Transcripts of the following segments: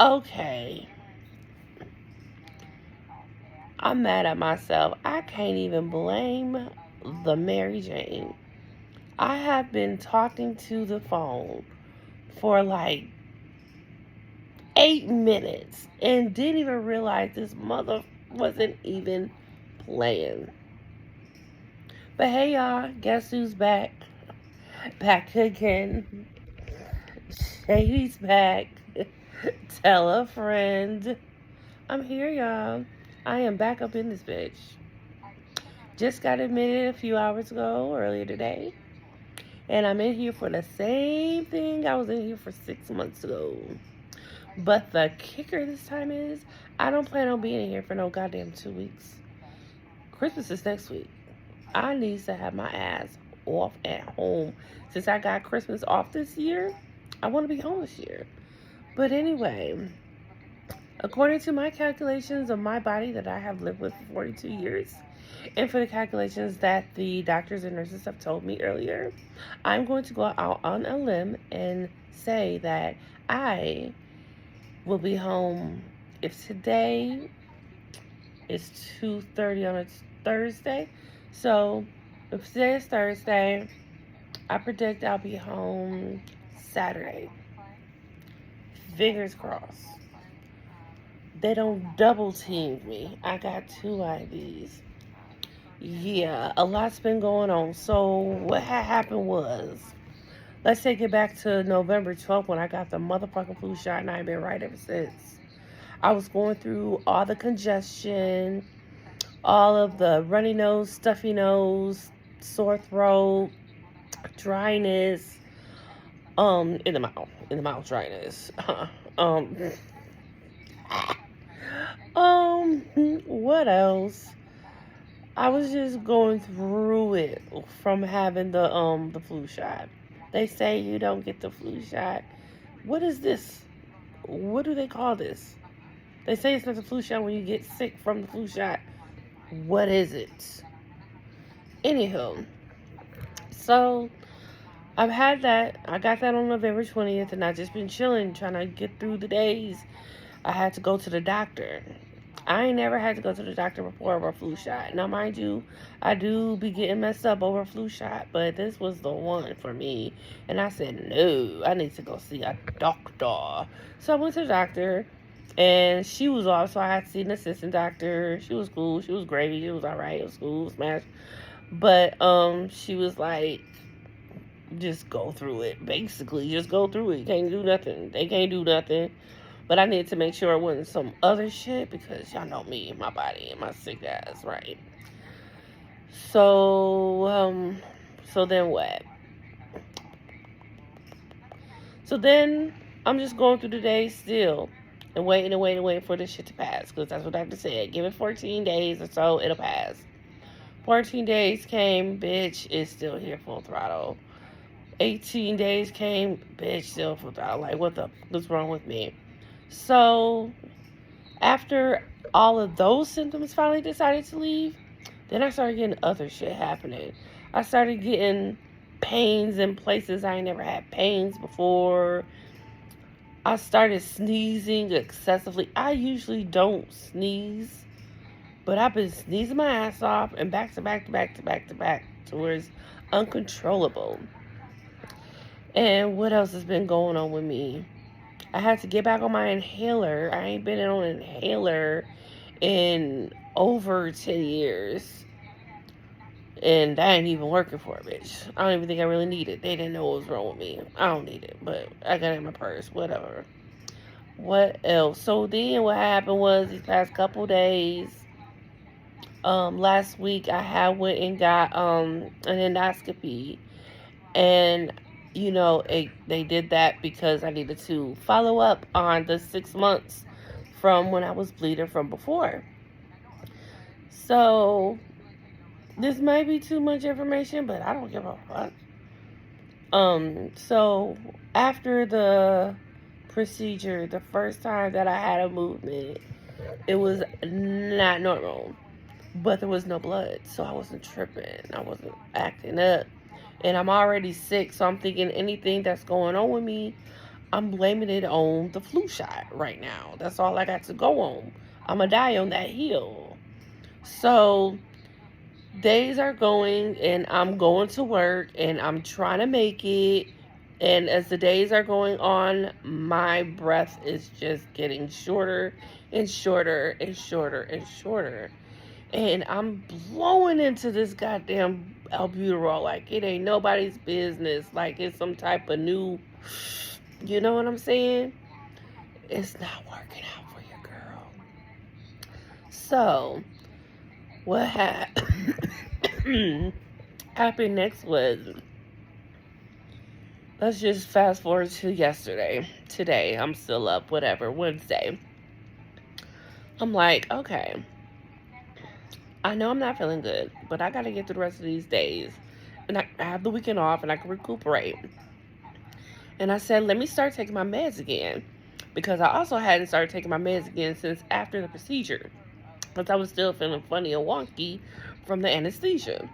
Okay, I'm mad at myself. I can't even blame the Mary Jane. I have been talking to the phone for like 8 minutes and didn't even realize this mother wasn't even playing. But hey, y'all, guess who's back? Back again. Shady's back. Tell a friend. I'm here, y'all. I am back up in this bitch. Just got admitted a few hours ago, earlier today. And I'm in here for the same thing I was in here for 6 months ago. But the kicker this time is, I don't plan on being in here for no goddamn 2 weeks. Christmas is next week. I need to have my ass off at home. Since I got Christmas off this year, I want to be home this year. But anyway, according to my calculations of my body that I have lived with for 42 years, and for the calculations that the doctors and nurses have told me earlier, I'm going to go out on a limb and say that I will be home. If today is 2:30 on a Thursday, so if today is Thursday, I predict I'll be home Saturday. Fingers crossed. They don't double team me. I got two IVs. Yeah, a lot's been going on. So what had happened was, let's take it back to November 12th when I got the motherfucking flu shot, and I've been right ever since. I was going through all the congestion, all of the runny nose, stuffy nose, sore throat, dryness, in the mouth dryness. um, what else? I was just going through it from having the flu shot. They say you don't get the flu shot. What is this? What do they call this? They say it's not the flu shot when you get sick from the flu shot. What is it? Anywho, so I've had that. I got that on November 20th, and I've just been chilling, trying to get through the days. I had to go to the doctor. I ain't never had to go to the doctor before over a flu shot. Now, mind you, I do be getting messed up over a flu shot, but this was the one for me. And I said, no, I need to go see a doctor. So I went to the doctor, and she was off, so I had to see an assistant doctor. She was cool. She was gravy. She was all right. It was cool. It was smashed. But she was like, just go through it. Basically, just go through it. You can't do nothing. They can't do nothing. But I needed to make sure it wasn't some other shit because y'all know me, my body, and my sick ass, right? So then what? So then I'm just going through the day still and waiting for this shit to pass because that's what Doctor said. Give it 14 days or so, it'll pass. 14 days came, bitch, it's still here full throttle. 18 days came, bitch, still full throttle. Like, what's wrong with me? So, after all of those symptoms finally decided to leave, then I started getting other shit happening. I started getting pains in places I ain't never had pains before. I started sneezing excessively. I usually don't sneeze, but I've been sneezing my ass off and back to back to where it's uncontrollable. And what else has been going on with me? I had to get back on my inhaler. I ain't been on an inhaler in over 10 years. And that ain't even working for a bitch. I don't even think I really need it. They didn't know what was wrong with me. I don't need it, but I got it in my purse. Whatever. What else? So then what happened was these past couple days, last week I went and got an endoscopy. And they did that because I needed to follow up on the 6 months from when I was bleeding from before. So, this might be too much information, but I don't give a fuck. So, after the procedure, the first time that I had a movement, it was not normal. But there was no blood, so I wasn't tripping. I wasn't acting up. And I'm already sick, so I'm thinking anything that's going on with me, I'm blaming it on the flu shot right now. That's all I got to go on. I'm going to die on that hill. So days are going and I'm going to work and I'm trying to make it. And as the days are going on, my breath is just getting shorter and shorter and shorter and shorter. And I'm blowing into this goddamn albuterol like it ain't nobody's business. Like it's some type of new, you know what I'm saying? It's not working out for your girl. So, what happened next was, let's just fast forward to yesterday. Today, I'm still up, whatever, Wednesday. I'm like, okay, I know I'm not feeling good, but I gotta get through the rest of these days. And I have the weekend off and I can recuperate. And I said, let me start taking my meds again. Because I also hadn't started taking my meds again since after the procedure. Because I was still feeling funny and wonky from the anesthesia.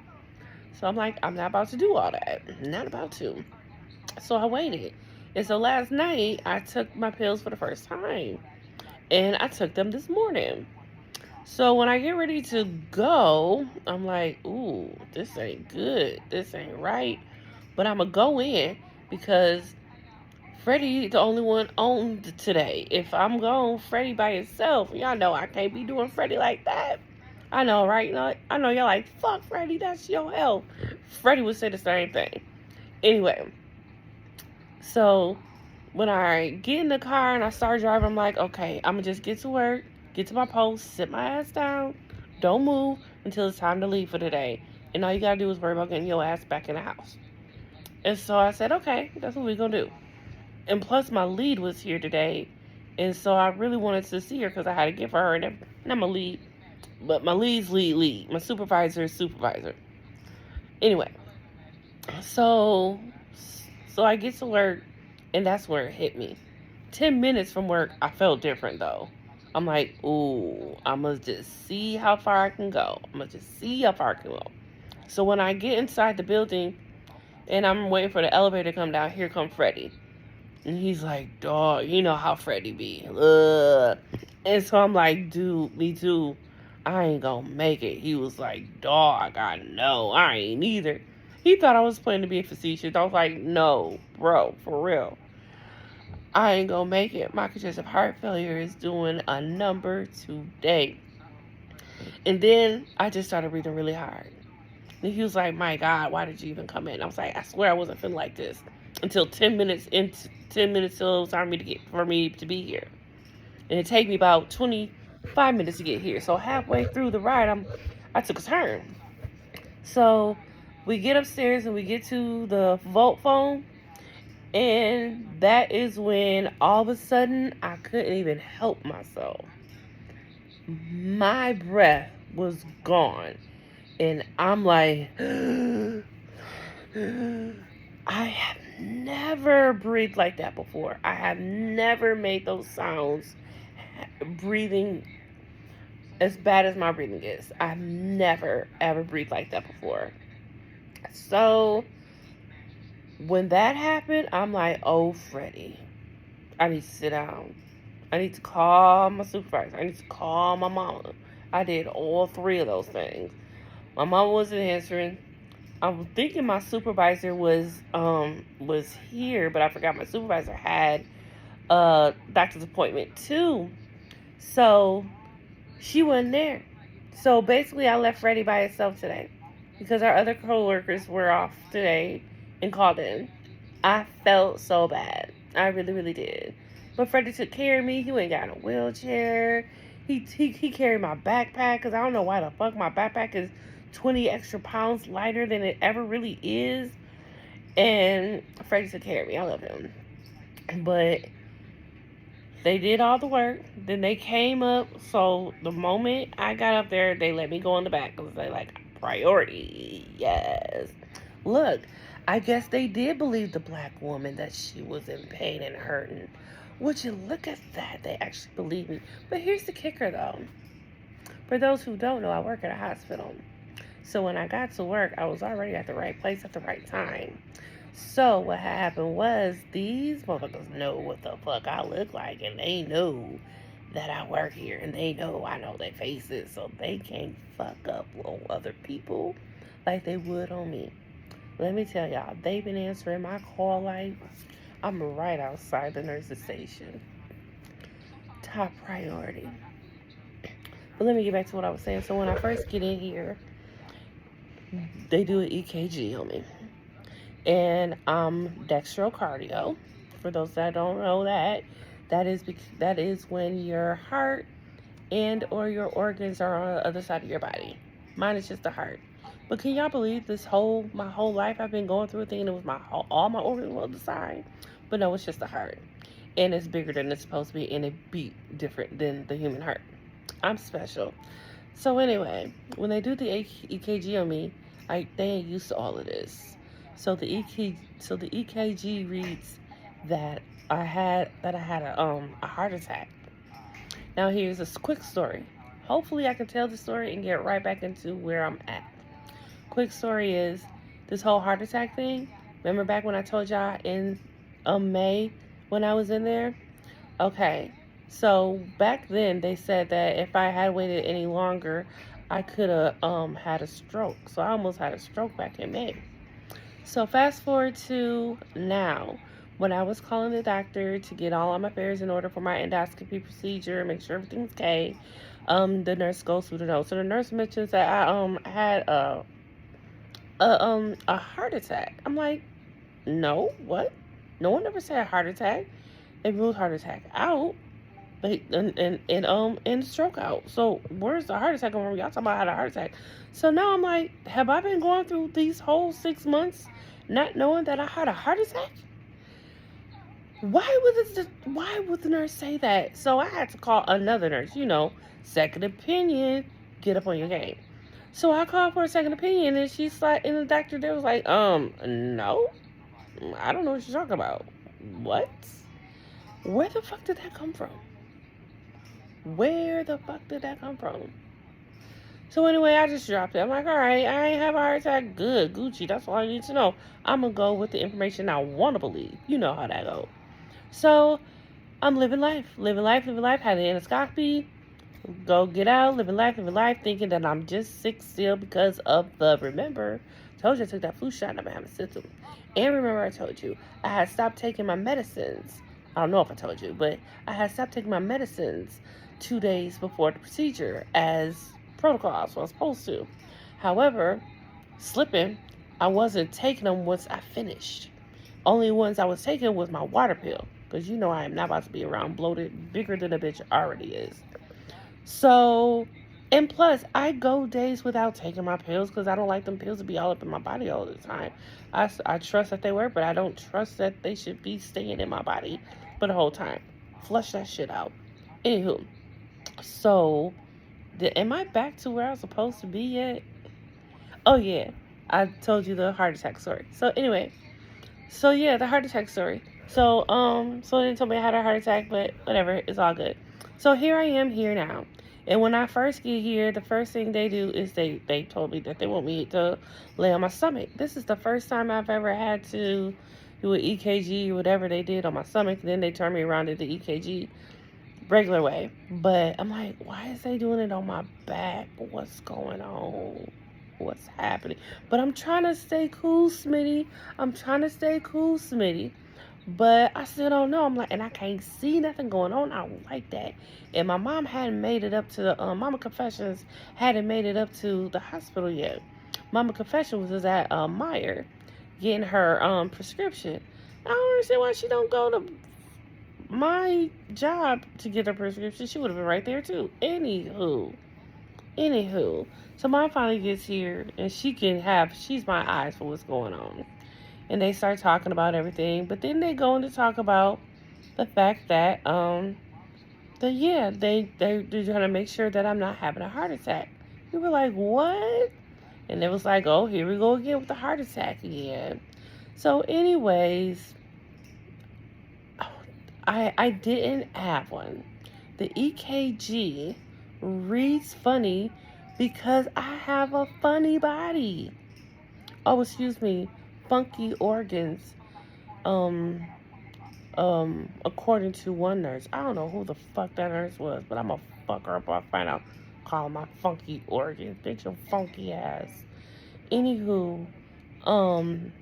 So I'm like, I'm not about to do all that. Not about to. So I waited. And so last night, I took my pills for the first time. And I took them this morning. So when I get ready to go, I'm like, ooh, this ain't good. This ain't right. But I'm going to go in because Freddie the only one on today. If I'm gone, Freddie by himself. Y'all know I can't be doing Freddie like that. I know, right? I know y'all like, fuck Freddie, that's your health. Freddie would say the same thing. Anyway, so when I get in the car and I start driving, I'm like, okay, I'm going to just get to work, get to my post, sit my ass down, don't move until it's time to leave for the day. And all you got to do is worry about getting your ass back in the house. And so I said, okay, that's what we're going to do. And plus, my lead was here today. And so I really wanted to see her because I had to give her, and not my lead, but my lead's lead. My supervisor is supervisor. Anyway, so I get to work, and that's where it hit me. 10 minutes from work, I felt different, though. I'm like, ooh, I'm going to just see how far I can go. So when I get inside the building, and I'm waiting for the elevator to come down, here come Freddie. And he's like, dog, you know how Freddie be. Ugh. And so I'm like, dude, me too. I ain't gonna make it. He was like, dog, I know. I ain't either. He thought I was planning to be facetious. I was like, no, bro, for real. I ain't gonna make it. My congestive heart failure is doing a number today. And then I just started breathing really hard. And he was like, my God, why did you even come in? I was like, I swear I wasn't feeling like this until 10 minutes till it was time for me to be here. And it take me about 25 minutes to get here. So halfway through the ride, I took a turn. So we get upstairs and we get to the Volt phone. And that is when all of a sudden I couldn't even help myself. My breath was gone. And I'm like, I have never breathed like that before. I have never made those sounds breathing as bad as my breathing is. I've never, ever breathed like that before. So when that happened, I'm like, oh, Freddie, I need to sit down. I need to call my supervisor. I need to call my mama. I did all three of those things. My mama wasn't answering. I was thinking my supervisor was here, but I forgot my supervisor had a doctor's appointment too. So she wasn't there. So basically I left Freddie by himself today because our other coworkers were off today and called in. I felt so bad. I really, really did. But Freddie took care of me. He went and got in a wheelchair. He carried my backpack because I don't know why the fuck my backpack is 20 extra pounds lighter than it ever really is. And Freddie took care of me. I love him. But they did all the work. Then they came up. So the moment I got up there, they let me go in the back because they like, priority. Yes. Look, I guess they did believe the black woman that she was in pain and hurting. Would you look at that? They actually believe me. But here's the kicker, though. For those who don't know, I work at a hospital. So when I got to work, I was already at the right place at the right time. So what happened was these motherfuckers know what the fuck I look like, and they know that I work here, and they know I know their faces, so they can't fuck up on other people like they would on me. Let me tell y'all, they've been answering my call like I'm right outside the nurse's station. Top priority. But let me get back to what I was saying. So when I first get in here, they do an EKG on me. And dextrocardio. For those that don't know that is when your heart and or your organs are on the other side of your body. Mine is just the heart. But can y'all believe my whole life I've been going through a thing and it was all my organs on the side? But no, it's just the heart. And it's bigger than it's supposed to be, and it beat different than the human heart. I'm special. So anyway, when they do the EKG on me, they ain't used to all of this. So the EKG reads that I had a heart attack. Now here's a quick story. Hopefully I can tell the story and get right back into where I'm at. Quick story is this whole heart attack thing. Remember back when I told y'all in May when I was in there? Okay. So back then they said that if I had waited any longer, I could have had a stroke. So I almost had a stroke back in May. So fast forward to now, when I was calling the doctor to get all of my affairs in order for my endoscopy procedure, make sure everything's okay. The nurse goes through the notes. So the nurse mentions that I had a heart attack. I'm like, no, what? No one ever said heart attack. They ruled heart attack out, but and stroke out. So where's the heart attack going from? Y'all talking about I had a heart attack. So now I'm like, have I been going through these whole 6 months not knowing that I had a heart attack? Why would the nurse say that? So I had to call another nurse, second opinion, get up on your game. So I called for a second opinion, and she's like, and the doctor there was like, no, I don't know what you're talking about. What? Where the fuck did that come from? Where the fuck did that come from? So anyway, I just dropped it. I'm like, all right, I ain't have a heart attack. Good, Gucci. That's all I need to know. I'm going to go with the information I want to believe. You know how that goes. So I'm living life. Had the endoscopy. Go get out, living life, thinking that I'm just sick still because of remember, I told you I took that flu shot and I've been having symptoms. And remember I told you, I had stopped taking my medicines. I don't know if I told you, but I had stopped taking my medicines 2 days before the procedure as protocol, so I was supposed to. However, slipping, I wasn't taking them once I finished. Only ones I was taking was my water pill, because I am not about to be around bloated, bigger than a bitch already is. So, and plus, I go days without taking my pills because I don't like them pills to be all up in my body all the time. I trust that they work, but I don't trust that they should be staying in my body for the whole time. Flush that shit out. Anywho, so, am I back to where I was supposed to be yet? Oh, yeah. I told you the heart attack story. So, anyway. So, yeah, the heart attack story. So they told me I had a heart attack, but whatever. It's all good. So, here I am here now. And when I first get here, the first thing they do is they told me that they want me to lay on my stomach. This is the first time I've ever had to do an EKG or whatever they did on my stomach. Then they turned me around to the EKG regular way. But I'm like, why is they doing it on my back? What's going on? What's happening? But I'm trying to stay cool, Smitty. But I still don't know. I'm like, and I can't see nothing going on. I don't like that. And my mom hadn't made it up to the Mama Confessions hadn't made it up to the hospital yet. Mama Confessions was at Meyer getting her prescription. I don't understand why she don't go to my job to get her prescription. She would have been right there too. Anywho, so mom finally gets here and she's my eyes for what's going on. And they start talking about everything, but then they go on to talk about the fact that they're trying to make sure that I'm not having a heart attack. We were like, what? And it was like, oh, here we go again with the heart attack again. So anyways, I didn't have one. The EKG reads funny because I have a funny body. Oh, excuse me. funky organs. Um, According to one nurse. I don't know who the fuck that nurse was, but I'm gonna fuck her up. I'll find out. Call my funky organs. Bitch, your funky ass. Anywho, um,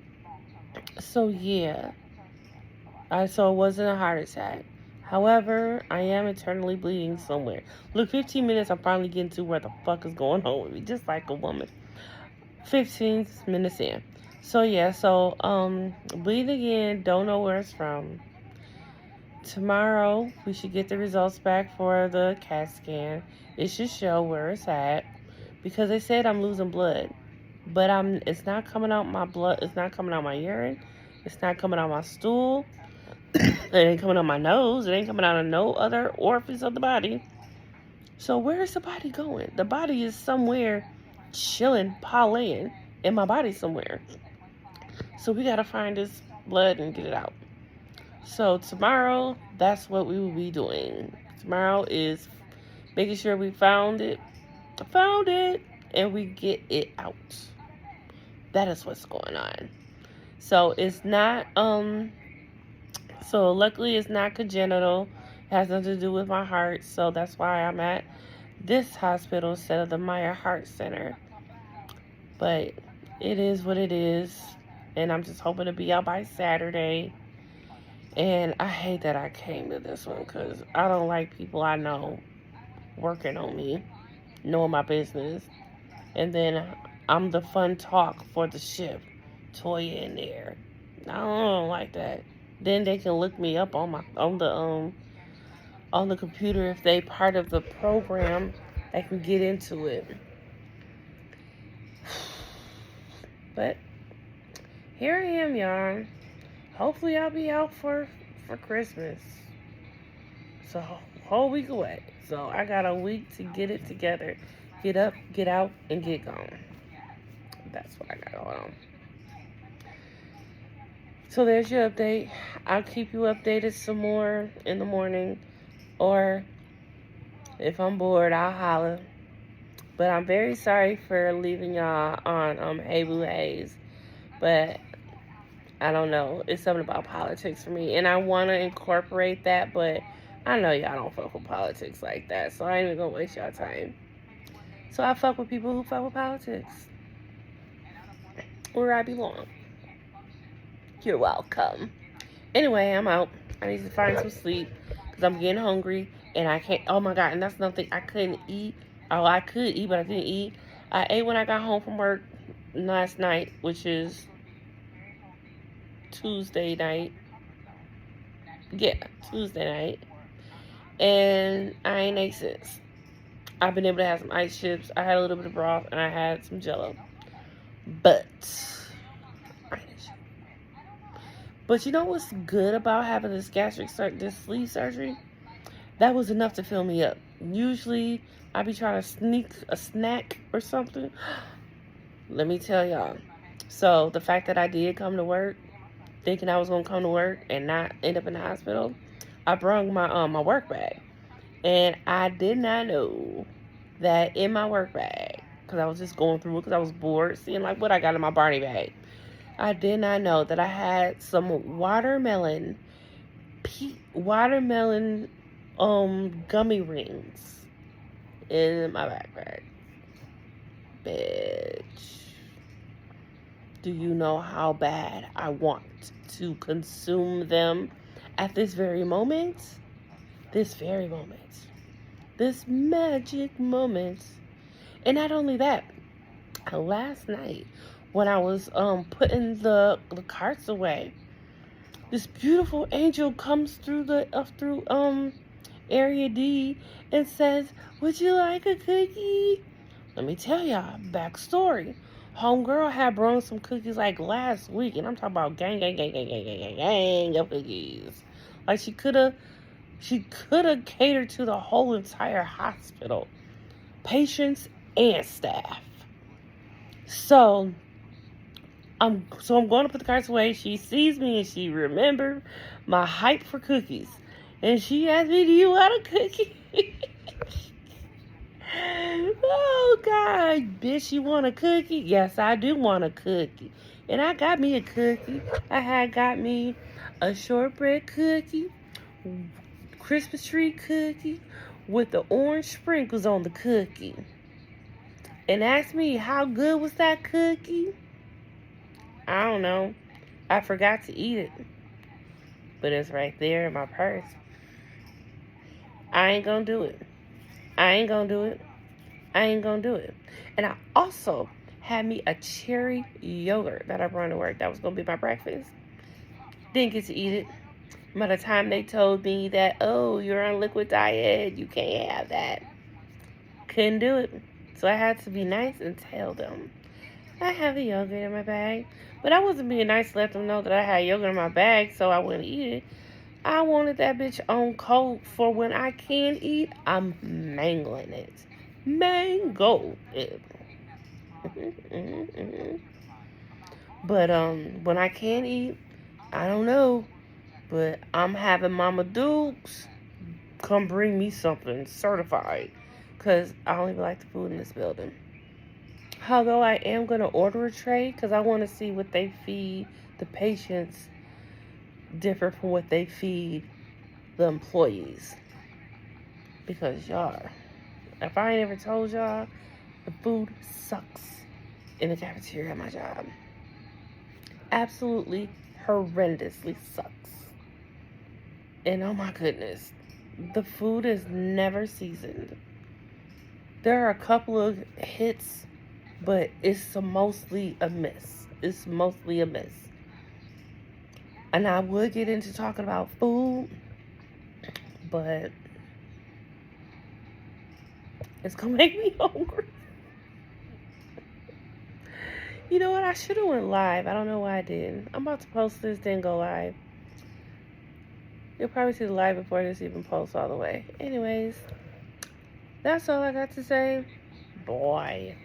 so yeah. So it wasn't a heart attack. However, I am internally bleeding somewhere. Look, 15 minutes, I'm finally getting to where the fuck is going on with me, just like a woman. 15 minutes in. So yeah, bleeding again, don't know where it's from. Tomorrow, we should get the results back for the CAT scan. It should show where it's at because they said I'm losing blood, but it's not coming out my blood. It's not coming out my urine. It's not coming out my stool. It ain't coming out my nose. It ain't coming out of no other orifice of the body. So where is the body going? The body is somewhere chilling, parlaying in my body somewhere. So we gotta find this blood and get it out. So tomorrow, that's what we will be doing. Tomorrow is making sure we found it, and we get it out. That is what's going on. So it's not, so luckily it's not congenital. It has nothing to do with my heart. So that's why I'm at this hospital instead of the Meyer Heart Center. But it is what it is. And I'm just hoping to be out by Saturday. And I hate that I came to this one because I don't like people I know working on me, knowing my business. And then I'm the fun talk for the shift. Toya in there. I don't like that. Then they can look me up on the computer if they part of the program. They can get into it. But here I am, y'all. Hopefully I'll be out for Christmas. So whole week away. So I got a week to get it together. Get up, get out, and get gone. That's what I got going on. So there's your update. I'll keep you updated some more in the morning. Or if I'm bored, I'll holler. But I'm very sorry for leaving y'all on Hey Boo Haze. But I don't know. It's something about politics for me. And I want to incorporate that, but I know y'all don't fuck with politics like that. So I ain't even going to waste y'all time. So I fuck with people who fuck with politics. Where I belong. You're welcome. Anyway, I'm out. I need to find some sleep because I'm getting hungry. And I can't. Oh my God. And that's another thing. I couldn't eat. Oh, I could eat, but I didn't eat. I ate when I got home from work last night, which is Tuesday night. Yeah, Tuesday night. And I ain't ate since. I've been able to have some ice chips. I had a little bit of broth and I had some Jello. But you know what's good about having this this sleeve surgery? That was enough to fill me up. Usually I be trying to sneak a snack or something. Let me tell y'all. So the fact that I did come to work, thinking I was gonna come to work and not end up in the hospital, I brought my work bag, and I did not know that in my work bag, because I was just going through it because I was bored, seeing like what I got in my Barney bag. I did not know that I had some watermelon gummy rings in my backpack. Bitch. Do you know how bad I want to consume them at this very moment? This very moment. This magic moment. And not only that, last night when I was putting the carts away, this beautiful angel comes through area D and says, "Would you like a cookie?" Let me tell y'all, backstory. Homegirl had brought some cookies like last week, and I'm talking about gang of cookies. Like she could have catered to the whole entire hospital, patients and staff. So I'm going to put the cards away. She sees me and she remembered my hype for cookies, and she asked me, "Do you want a cookie?" Oh, God, bitch, you want a cookie? Yes, I do want a cookie. And I got me a cookie. I had got me a shortbread cookie, Christmas tree cookie with the orange sprinkles on the cookie. And ask me how good was that cookie? I don't know. I forgot to eat it. But it's right there in my purse. I ain't gonna do it. I ain't gonna do it. I ain't gonna do it. And I also had me a cherry yogurt that I brought to work. That was gonna be my breakfast. Didn't get to eat it. By the time they told me that, oh, you're on liquid diet, you can't have that. Couldn't do it. So I had to be nice and tell them I have a yogurt in my bag. But I wasn't being nice to let them know that I had yogurt in my bag so I wouldn't eat it. I wanted that bitch on cold for when I can eat, I'm mangling it. Mango it. But when I can't eat, I don't know. But I'm having Mama Dukes come bring me something certified. Because I only like the food in this building. Although I am going to order a tray because I want to see what they feed the patients different from what they feed the employees. Because y'all, if I ain't ever told y'all, the food sucks in the cafeteria at my job. Absolutely horrendously sucks. And oh my goodness, the food is never seasoned. There are a couple of hits, but it's mostly a miss. It's mostly a miss. And I would get into talking about food, but it's gonna make me hungry. You know what? I should have went live. I don't know why I didn't. I'm about to post this, then go live. You'll probably see the live before this even posts all the way. Anyways, that's all I got to say. Boy.